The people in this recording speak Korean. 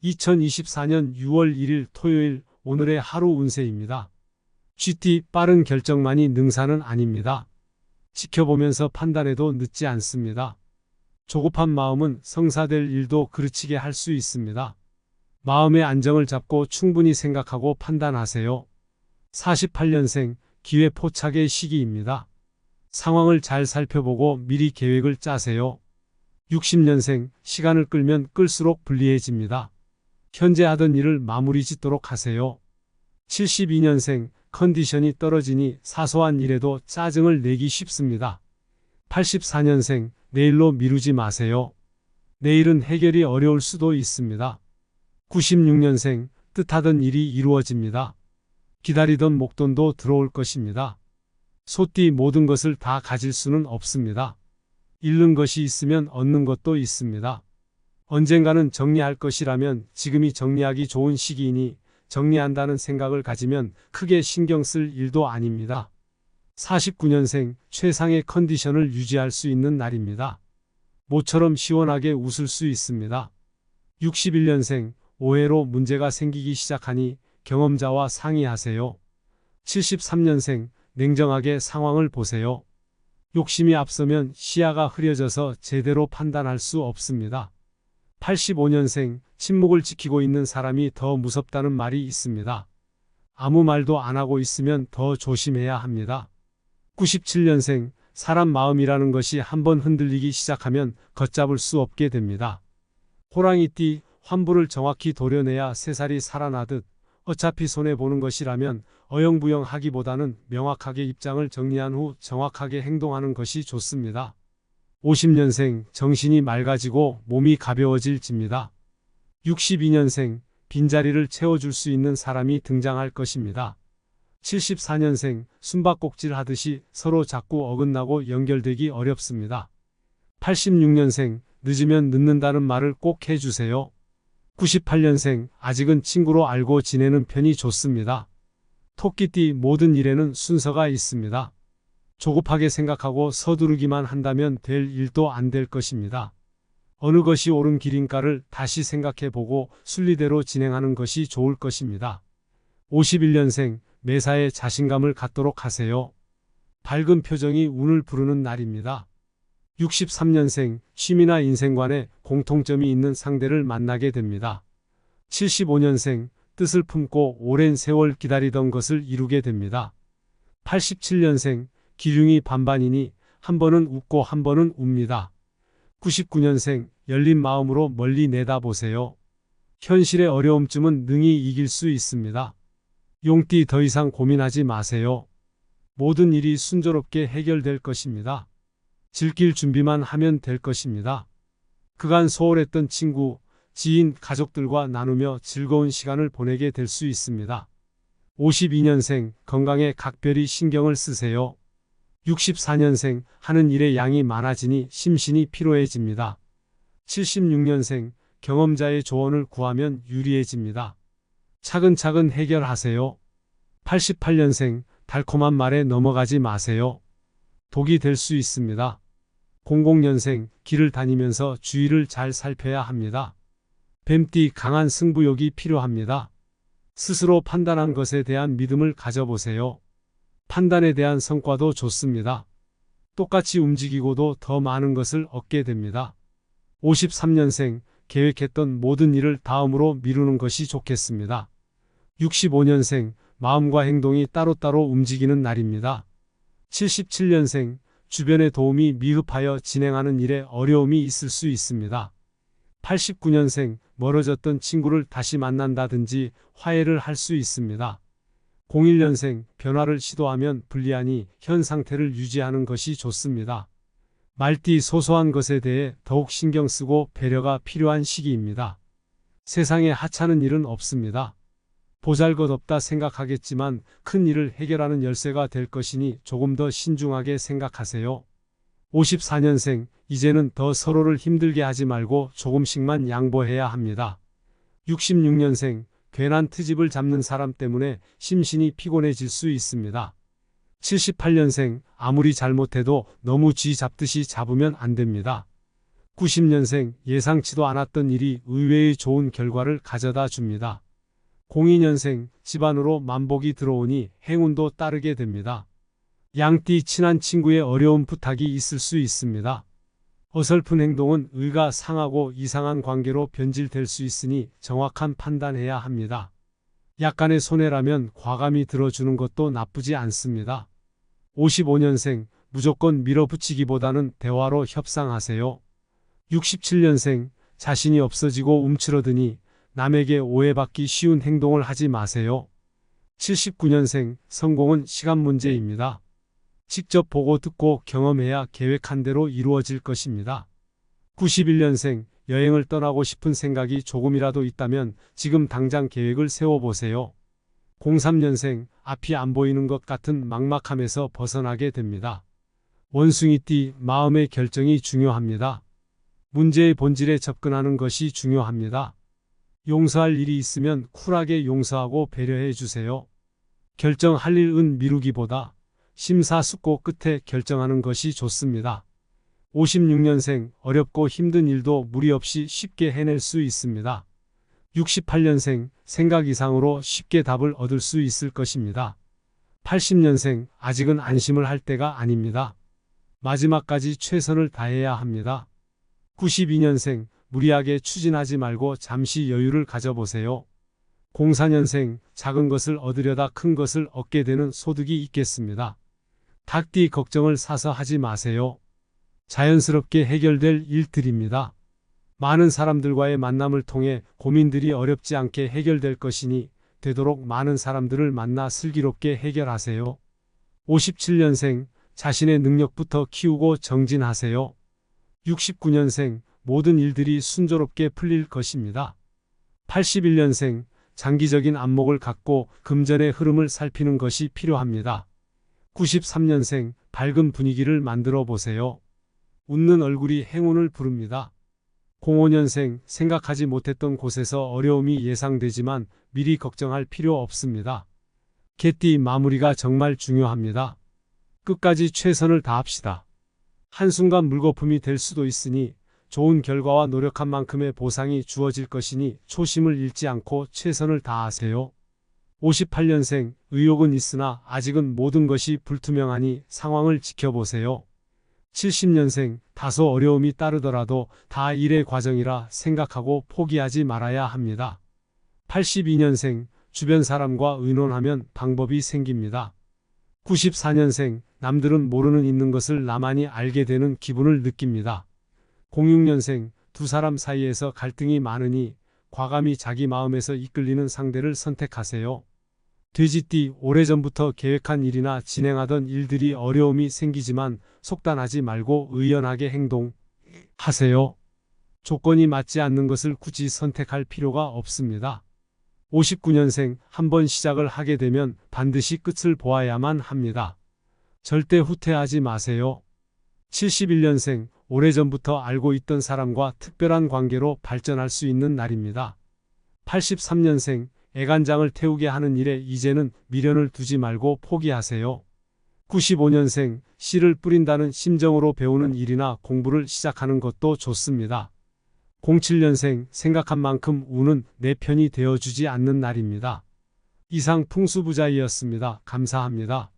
2024년 6월 1일 토요일 오늘의 하루 운세입니다. GT 빠른 결정만이 능사는 아닙니다. 지켜보면서 판단해도 늦지 않습니다. 조급한 마음은 성사될 일도 그르치게 할 수 있습니다. 마음의 안정을 잡고 충분히 생각하고 판단하세요. 48년생 기회 포착의 시기입니다. 상황을 잘 살펴보고 미리 계획을 짜세요. 60년생 시간을 끌면 끌수록 불리해집니다. 현재 하던 일을 마무리 짓도록 하세요. 72년생 컨디션이 떨어지니 사소한 일에도 짜증을 내기 쉽습니다. 84년생 내일로 미루지 마세요. 내일은 해결이 어려울 수도 있습니다. 96년생 뜻하던 일이 이루어집니다. 기다리던 목돈도 들어올 것입니다. 소띠 모든 것을 다 가질 수는 없습니다. 잃는 것이 있으면 얻는 것도 있습니다. 언젠가는 정리할 것이라면 지금이 정리하기 좋은 시기이니 정리한다는 생각을 가지면 크게 신경 쓸 일도 아닙니다. 49년생 최상의 컨디션을 유지할 수 있는 날입니다. 모처럼 시원하게 웃을 수 있습니다. 61년생 오해로 문제가 생기기 시작하니 경험자와 상의하세요. 73년생 냉정하게 상황을 보세요. 욕심이 앞서면 시야가 흐려져서 제대로 판단할 수 없습니다. 85년생 침묵을 지키고 있는 사람이 더 무섭다는 말이 있습니다. 아무 말도 안 하고 있으면 더 조심해야 합니다. 97년생 사람 마음이라는 것이 한번 흔들리기 시작하면 걷잡을 수 없게 됩니다. 호랑이띠 환부를 정확히 도려내야 새살이 살아나듯 어차피 손해보는 것이라면 어영부영하기보다는 명확하게 입장을 정리한 후 정확하게 행동하는 것이 좋습니다. 50년생 정신이 맑아지고 몸이 가벼워질집니다. 62년생 빈자리를 채워줄 수 있는 사람이 등장할 것입니다. 74년생 숨바꼭질 하듯이 서로 자꾸 어긋나고 연결되기 어렵습니다. 86년생 늦으면 늦는다는 말을 꼭 해주세요. 98년생 아직은 친구로 알고 지내는 편이 좋습니다. 토끼띠 모든 일에는 순서가 있습니다. 조급하게 생각하고 서두르기만 한다면 될 일도 안 될 것입니다. 어느 것이 옳은 길인가를 다시 생각해보고 순리대로 진행하는 것이 좋을 것입니다. 51년생 매사에 자신감을 갖도록 하세요. 밝은 표정이 운을 부르는 날입니다. 63년생 취미나 인생관에 공통점이 있는 상대를 만나게 됩니다. 75년생 뜻을 품고 오랜 세월 기다리던 것을 이루게 됩니다. 87년생 기륭이 반반이니 한 번은 웃고 한 번은 웁니다. 99년생 열린 마음으로 멀리 내다보세요. 현실의 어려움쯤은 능히 이길 수 있습니다. 용띠 더 이상 고민하지 마세요. 모든 일이 순조롭게 해결될 것입니다. 즐길 준비만 하면 될 것입니다. 그간 소홀했던 친구, 지인, 가족들과 나누며 즐거운 시간을 보내게 될 수 있습니다. 52년생 건강에 각별히 신경을 쓰세요. 64년생 하는 일의 양이 많아지니 심신이 피로해집니다. 76년생 경험자의 조언을 구하면 유리해집니다. 차근차근 해결하세요. 88년생 달콤한 말에 넘어가지 마세요. 독이 될 수 있습니다. 00년생 길을 다니면서 주위를 잘 살펴야 합니다. 뱀띠 강한 승부욕이 필요합니다. 스스로 판단한 것에 대한 믿음을 가져보세요. 판단에 대한 성과도 좋습니다. 똑같이 움직이고도 더 많은 것을 얻게 됩니다. 53년생 계획했던 모든 일을 다음으로 미루는 것이 좋겠습니다. 65년생 마음과 행동이 따로따로 움직이는 날입니다. 77년생 주변의 도움이 미흡하여 진행하는 일에 어려움이 있을 수 있습니다. 89년생 멀어졌던 친구를 다시 만난다든지 화해를 할 수 있습니다. 01년생 변화를 시도하면 불리하니 현 상태를 유지하는 것이 좋습니다. 말띠 소소한 것에 대해 더욱 신경 쓰고 배려가 필요한 시기입니다. 세상에 하찮은 일은 없습니다. 보잘것없다 생각하겠지만 큰 일을 해결하는 열쇠가 될 것이니 조금 더 신중하게 생각하세요. 54년생 이제는 더 서로를 힘들게 하지 말고 조금씩만 양보해야 합니다. 66년생 괜한 트집을 잡는 사람 때문에 심신이 피곤해질 수 있습니다. 78년생 아무리 잘못해도 너무 쥐 잡듯이 잡으면 안 됩니다. 90년생 예상치도 않았던 일이 의외의 좋은 결과를 가져다 줍니다. 02년생 집안으로 만복이 들어오니 행운도 따르게 됩니다. 양띠 친한 친구의 어려운 부탁이 있을 수 있습니다. 어설픈 행동은 의가 상하고 이상한 관계로 변질될 수 있으니 정확한 판단해야 합니다. 약간의 손해라면 과감히 들어주는 것도 나쁘지 않습니다. 55년생 무조건 밀어붙이기보다는 대화로 협상하세요. 67년생 자신이 없어지고 움츠러드니 남에게 오해받기 쉬운 행동을 하지 마세요. 79년생 성공은 시간 문제입니다. 직접 보고 듣고 경험해야 계획한 대로 이루어질 것입니다. 91년생 여행을 떠나고 싶은 생각이 조금이라도 있다면 지금 당장 계획을 세워보세요. 03년생 앞이 안 보이는 것 같은 막막함에서 벗어나게 됩니다. 원숭이띠 마음의 결정이 중요합니다. 문제의 본질에 접근하는 것이 중요합니다. 용서할 일이 있으면 쿨하게 용서하고 배려해 주세요. 결정할 일은 미루기보다 심사숙고 끝에 결정하는 것이 좋습니다. 56년생 어렵고 힘든 일도 무리 없이 쉽게 해낼 수 있습니다. 68년생 생각 이상으로 쉽게 답을 얻을 수 있을 것입니다. 80년생 아직은 안심을 할 때가 아닙니다. 마지막까지 최선을 다해야 합니다. 92년생 무리하게 추진하지 말고 잠시 여유를 가져보세요. 04년생 작은 것을 얻으려다 큰 것을 얻게 되는 소득이 있겠습니다. 닭띠 걱정을 사서 하지 마세요. 자연스럽게 해결될 일들입니다. 많은 사람들과의 만남을 통해 고민들이 어렵지 않게 해결될 것이니 되도록 많은 사람들을 만나 슬기롭게 해결하세요. 57년생 자신의 능력부터 키우고 정진하세요. 69년생 모든 일들이 순조롭게 풀릴 것입니다. 81년생 장기적인 안목을 갖고 금전의 흐름을 살피는 것이 필요합니다. 93년생 밝은 분위기를 만들어 보세요. 웃는 얼굴이 행운을 부릅니다. 05년생 생각하지 못했던 곳에서 어려움이 예상되지만 미리 걱정할 필요 없습니다. 개띠 마무리가 정말 중요합니다. 끝까지 최선을 다합시다. 한순간 물거품이 될 수도 있으니 좋은 결과와 노력한 만큼의 보상이 주어질 것이니 초심을 잃지 않고 최선을 다하세요. 58년생 의욕은 있으나 아직은 모든 것이 불투명하니 상황을 지켜보세요. 70년생 다소 어려움이 따르더라도 다 일의 과정이라 생각하고 포기하지 말아야 합니다. 82년생 주변 사람과 의논하면 방법이 생깁니다. 94년생 남들은 모르는 있는 것을 나만이 알게 되는 기분을 느낍니다. 06년생 두 사람 사이에서 갈등이 많으니 과감히 자기 마음에서 이끌리는 상대를 선택하세요. 돼지띠 오래전부터 계획한 일이나 진행하던 일들이 어려움이 생기지만 속단하지 말고 의연하게 행동하세요. 조건이 맞지 않는 것을 굳이 선택할 필요가 없습니다. 59년생 한번 시작을 하게 되면 반드시 끝을 보아야만 합니다. 절대 후퇴하지 마세요. 71년생 오래전부터 알고 있던 사람과 특별한 관계로 발전할 수 있는 날입니다. 83년생 애간장을 태우게 하는 일에 이제는 미련을 두지 말고 포기하세요. 95년생 씨를 뿌린다는 심정으로 배우는 일이나 공부를 시작하는 것도 좋습니다. 07년생 생각한 만큼 운은 내 편이 되어주지 않는 날입니다. 이상 풍수부자이었습니다. 감사합니다.